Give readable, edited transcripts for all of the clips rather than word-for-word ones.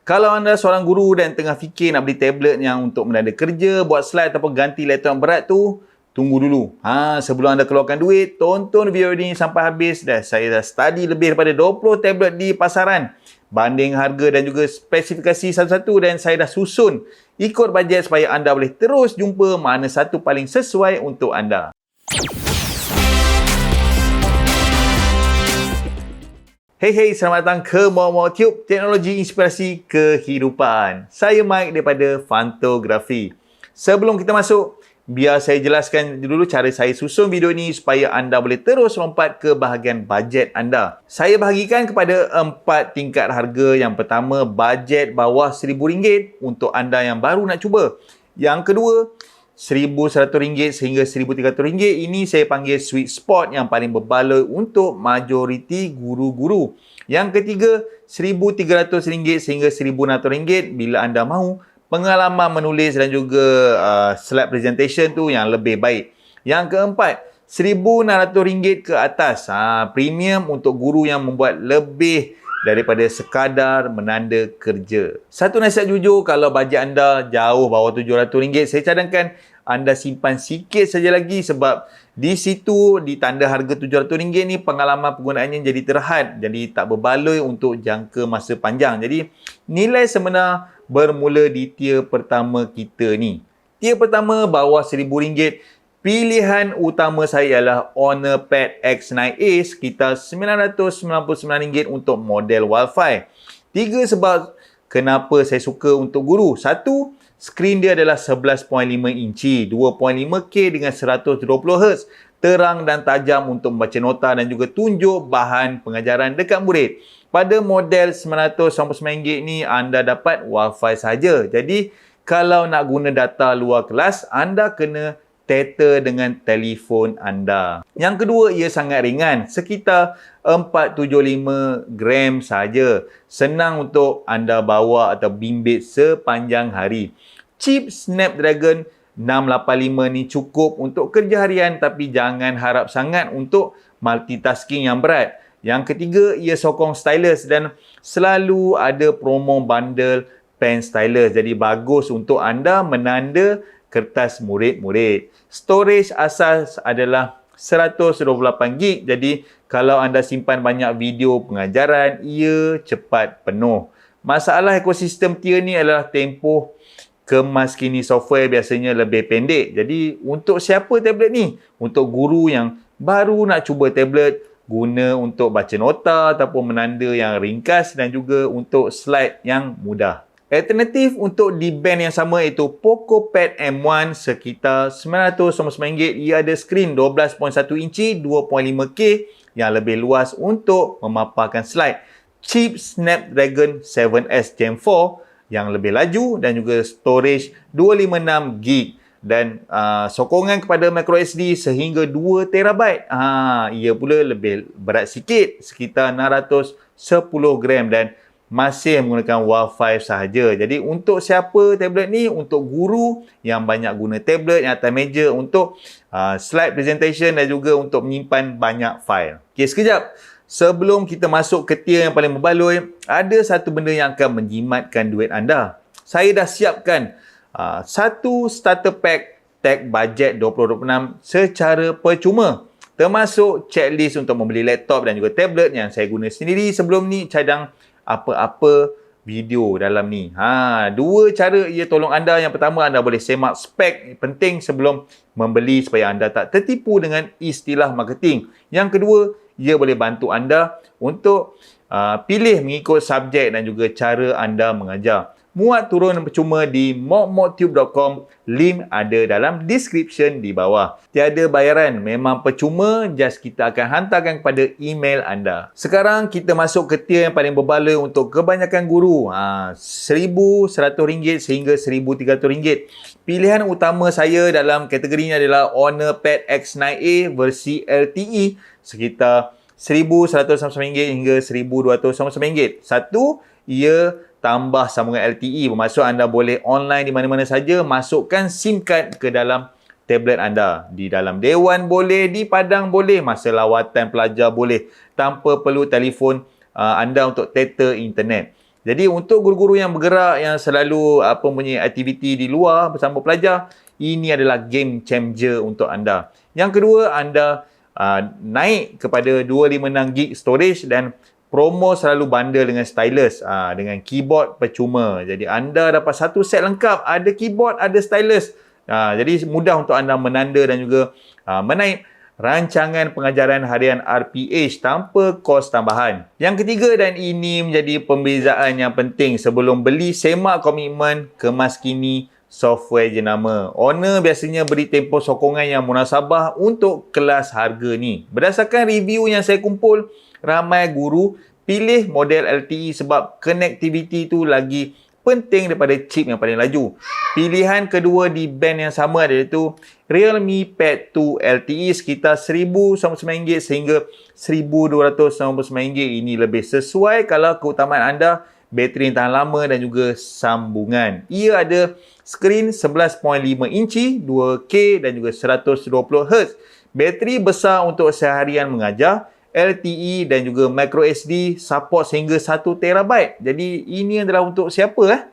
Kalau anda seorang guru dan tengah fikir nak beli tablet yang untuk menanda kerja, buat slide ataupun ganti laptop yang berat tu, tunggu dulu. Sebelum anda keluarkan duit, tonton video ini sampai habis. Saya dah study lebih daripada 20 tablet di pasaran. Banding harga dan juga spesifikasi satu-satu, dan saya dah susun ikut bajet supaya anda boleh terus jumpa mana satu paling sesuai untuk anda. Hey, selamat datang ke Mau Tube, teknologi inspirasi kehidupan. Saya Mike daripada Fantografi. Sebelum kita masuk, biar saya jelaskan dulu cara saya susun video ini supaya anda boleh terus lompat ke bahagian bajet anda. Saya bahagikan kepada 4 tingkat harga. Yang pertama, bajet bawah RM1,000 untuk anda yang baru nak cuba. Yang kedua, RM1,100 sehingga RM1,300. Ini saya panggil sweet spot yang paling berbaloi untuk majoriti guru-guru. Yang ketiga, RM1,300 sehingga RM1,600 bila anda mahu pengalaman menulis dan juga slide presentation tu yang lebih baik. Yang keempat, RM1,600 ke atas. Premium untuk guru yang membuat lebih daripada sekadar menanda kerja. Satu nasihat jujur, kalau bajet anda jauh bawah RM700, saya cadangkan anda simpan sikit saja lagi, sebab di situ di tanda harga RM700 ni pengalaman penggunaannya jadi terhad, jadi tak berbaloi untuk jangka masa panjang. Jadi nilai sebenar bermula di tier pertama kita ni. Tier pertama bawah RM1,000. Pilihan utama saya ialah Honor Pad X9a sekitar RM999 untuk model Wi-Fi. 3 sebab kenapa saya suka untuk guru. 1, skrin dia adalah 11.5 inci, 2.5K dengan 120Hz. Terang dan tajam untuk membaca nota dan juga tunjuk bahan pengajaran dekat murid. Pada model RM999 ni anda dapat Wi-Fi saja. Jadi kalau nak guna data luar kelas, anda kena tether dengan telefon anda. Yang kedua, ia sangat ringan, sekitar 475 gram saja. Senang untuk anda bawa atau bimbit sepanjang hari. Chip Snapdragon 685 ni cukup untuk kerja harian, tapi jangan harap sangat untuk multitasking yang berat. Yang ketiga, ia sokong stylus dan selalu ada promo bundle pen stylus. Jadi bagus untuk anda menanda kertas murid-murid. Storage asas adalah 128GB. Jadi kalau anda simpan banyak video pengajaran, ia cepat penuh. Masalah ekosistem tier ni adalah tempoh kemas kini software biasanya lebih pendek. Jadi untuk siapa tablet ni? Untuk guru yang baru nak cuba tablet, guna untuk baca nota ataupun menanda yang ringkas, dan juga untuk slide yang mudah. Alternatif untuk di band yang sama iaitu Poco Pad M1 sekitar RM999. Ia ada skrin 12.1 inci 2.5K yang lebih luas untuk memaparkan slide. Chip Snapdragon 7S Gen 4 yang lebih laju dan juga storage 256GB dan sokongan kepada microSD sehingga 2TB. Ia pula lebih berat sikit, sekitar 610 gram dan masih menggunakan Wi-Fi sahaja. Jadi untuk siapa tablet ni? Untuk guru yang banyak guna tablet yang atas meja untuk slide presentation dan juga untuk menyimpan banyak file. Okey, sekejap. Sebelum kita masuk ke tier yang paling berbaloi, ada satu benda yang akan menjimatkan duit anda. Saya dah siapkan satu starter pack tag bajet 2026 secara percuma, termasuk checklist untuk membeli laptop dan juga tablet yang saya guna sendiri. Sebelum ni cadang apa-apa video dalam ni. Dua cara ia tolong anda. Yang pertama, anda boleh semak spek penting sebelum membeli supaya anda tak tertipu dengan istilah marketing. Yang kedua, ia boleh bantu anda untuk pilih mengikut subjek dan juga cara anda mengajar. Muat turun percuma di mokmoktube.com. Link ada dalam description di bawah. Tiada bayaran, memang percuma, just kita akan hantarkan kepada email anda. Sekarang kita masuk ke tier yang paling berbaloi untuk kebanyakan guru. RM1,100 sehingga RM1,300. Pilihan utama saya dalam kategori ini adalah Honor Pad X9a versi LTE sekitar RM1,199 hingga RM1,299. Satu, ia tambah sambungan LTE, bermaksud anda boleh online di mana-mana saja. Masukkan SIM card ke dalam tablet anda. Di dalam dewan boleh, di padang boleh, masa lawatan pelajar boleh, tanpa perlu telefon anda untuk tether internet. Jadi untuk guru-guru yang bergerak, yang selalu punya aktiviti di luar bersama pelajar, ini adalah game changer untuk anda. Yang kedua, anda naik kepada 256GB storage dan promo selalu bundle dengan stylus, dengan keyboard percuma. Jadi anda dapat satu set lengkap, ada keyboard, ada stylus. Jadi mudah untuk anda menanda dan juga menaik rancangan pengajaran harian RPH tanpa kos tambahan. Yang ketiga, dan ini menjadi pembezaan yang penting, sebelum beli, semak komitmen kemas kini software jenama. Owner biasanya beri tempoh sokongan yang munasabah untuk kelas harga ni. Berdasarkan review yang saya kumpul, ramai guru pilih model LTE sebab connectivity tu lagi penting daripada chip yang paling laju. Pilihan kedua di band yang sama iaitu Realme Pad 2 LTE sekitar RM1,099 sehingga RM1,299. Ini lebih sesuai kalau keutamaan anda bateri yang tahan lama dan juga sambungan. Ia ada skrin 11.5 inci, 2K dan juga 120Hz. Bateri besar untuk seharian mengajar, LTE dan juga microSD support sehingga 1TB. Jadi ini adalah untuk siapa?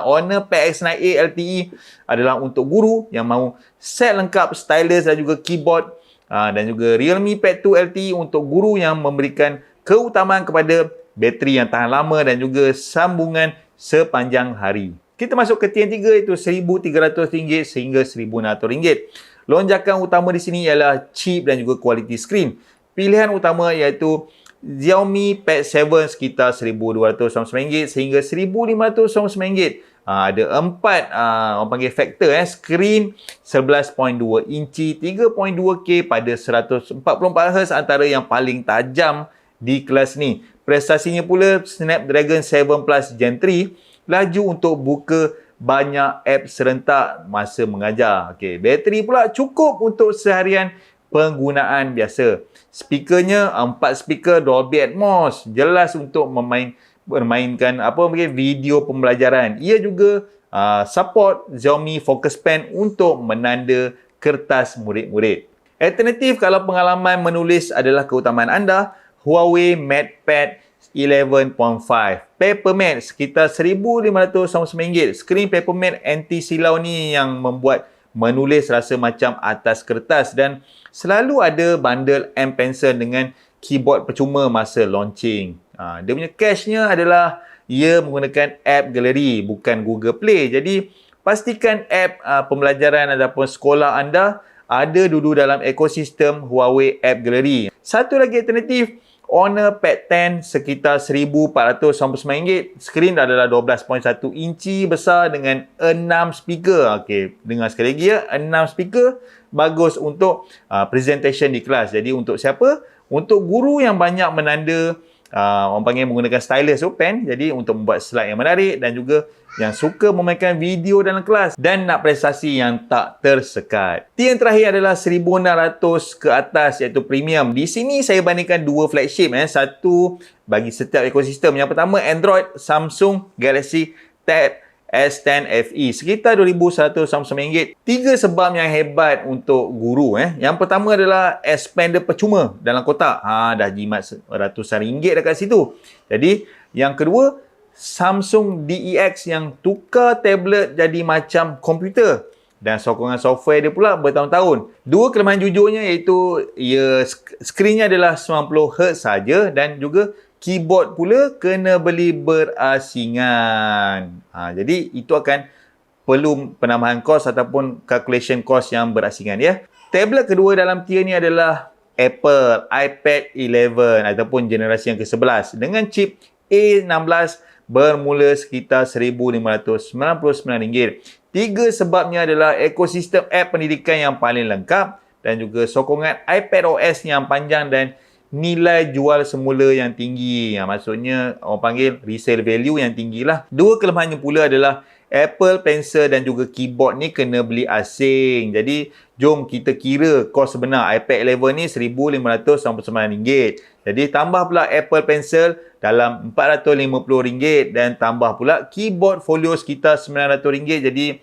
Honor Pad X9a LTE adalah untuk guru yang mahu set lengkap stylus dan juga keyboard, dan juga Realme Pad 2 LTE untuk guru yang memberikan keutamaan kepada bateri yang tahan lama dan juga sambungan sepanjang hari. Kita masuk ke tier 3 iaitu RM1,300 sehingga RM1,600. Lonjakan utama di sini ialah chip dan juga kualiti skrin. Pilihan utama iaitu Xiaomi Pad 7 sekitar RM1,299 sehingga RM1,599. Ada 4 orang panggil faktor, skrin 11.2 inci, 3.2K pada 144Hz antara yang paling tajam di kelas ni. Prestasinya pula Snapdragon 7 Plus Gen 3, laju untuk buka banyak app serentak masa mengajar. Bateri pula cukup untuk seharian penggunaan biasa. Speakernya 4 speaker Dolby Atmos, jelas untuk bermainkan video pembelajaran. Ia juga support Xiaomi Focus Pen untuk menanda kertas murid-murid. Alternatif kalau pengalaman menulis adalah keutamaan anda, Huawei MatePad 11.5 Papermate sekitar RM1,599. Skrin Papermate anti silau ni yang membuat menulis rasa macam atas kertas dan selalu ada bundle M Pencil dengan keyboard percuma masa launching. Dia punya cashnya adalah ia menggunakan app Gallery bukan Google Play. Jadi pastikan app pembelajaran ataupun sekolah anda ada duduk dalam ekosistem Huawei App Gallery. Satu lagi alternatif, Honor Pad 10 sekitar RM1,499. Skrin adalah 12.1 inci besar dengan 6 speaker. Dengar sekali lagi 6 speaker. Bagus untuk presentation di kelas. Jadi untuk siapa? Untuk guru yang banyak menanda, orang panggil menggunakan stylus pen. Jadi untuk membuat slide yang menarik dan juga yang suka memainkan video dalam kelas dan nak prestasi yang tak tersekat. Tier yang terakhir adalah RM1,600 ke atas iaitu premium. Di sini saya bandingkan dua flagship, satu bagi setiap ekosistem. Yang pertama Android Samsung Galaxy Tab S10 FE sekitar RM2,199. 3 sebab yang hebat untuk guru. Yang pertama adalah expander percuma dalam kotak. Dah jimat ratusan ringgit dekat situ. Jadi yang kedua, Samsung DeX yang tukar tablet jadi macam komputer dan sokongan software dia pula bertahun-tahun. Dua kelemahan jujurnya iaitu skrinnya adalah 90Hz saja dan juga keyboard pula kena beli berasingan. Jadi itu akan perlu penambahan kos ataupun calculation kos yang berasingan Tablet kedua dalam tier ni adalah Apple iPad 11 ataupun generasi yang ke-11 dengan chip A16 bermula sekitar RM1,599. 3 sebabnya adalah ekosistem app pendidikan yang paling lengkap dan juga sokongan iPadOS yang panjang dan nilai jual semula yang tinggi. Maksudnya orang panggil resale value yang tinggi lah. Dua kelemahannya pula adalah Apple Pencil dan juga keyboard ni kena beli asing. Jadi jom kita kira kos sebenar iPad 11 ni RM1,599. Jadi tambah pula Apple Pencil dalam RM450 dan tambah pula keyboard folio sekitar RM900. Jadi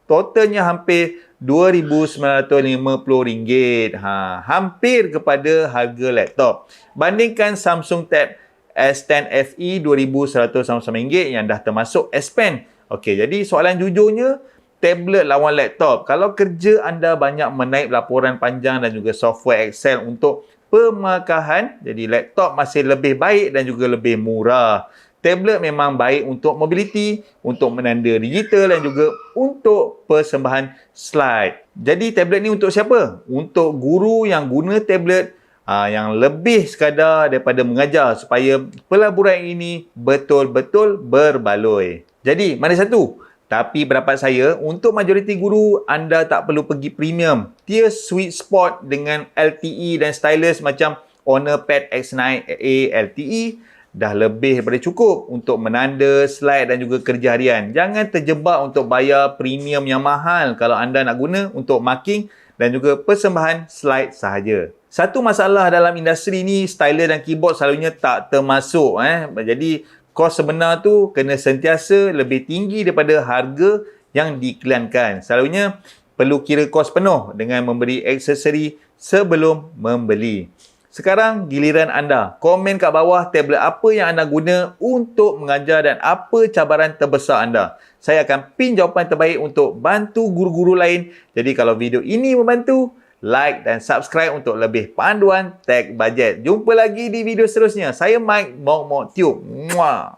totalnya hampir RM2,950. Hampir kepada harga laptop. Bandingkan Samsung Tab S10 FE RM2,199 yang dah termasuk S Pen. Okey, jadi soalan jujurnya, tablet lawan laptop. Kalau kerja anda banyak menaip laporan panjang dan juga software Excel untuk pemakahan, jadi laptop masih lebih baik dan juga lebih murah. Tablet memang baik untuk mobility, untuk menanda digital dan juga untuk persembahan slide. Jadi tablet ni untuk siapa? Untuk guru yang guna tablet yang lebih sekadar daripada mengajar supaya pelaburan ini betul-betul berbaloi. Jadi, mana satu? Tapi pendapat saya, untuk majoriti guru, anda tak perlu pergi premium. Tier sweet spot dengan LTE dan stylus macam Honor Pad X9A LTE dah lebih daripada cukup untuk menanda, slide dan juga kerja harian. Jangan terjebak untuk bayar premium yang mahal kalau anda nak guna untuk marking dan juga persembahan slide sahaja. Satu masalah dalam industri ni, stylus dan keyboard selalunya tak termasuk. Jadi, kos sebenar tu kena sentiasa lebih tinggi daripada harga yang diiklankan. Selalunya, perlu kira kos penuh dengan memberi aksesori sebelum membeli. Sekarang giliran anda. Komen kat bawah tablet apa yang anda guna untuk mengajar dan apa cabaran terbesar anda. Saya akan pin jawapan terbaik untuk bantu guru-guru lain. Jadi kalau video ini membantu, like dan subscribe untuk lebih panduan tech budget. Jumpa lagi di video seterusnya. Saya Mike, Mok Mok Tube. Muah.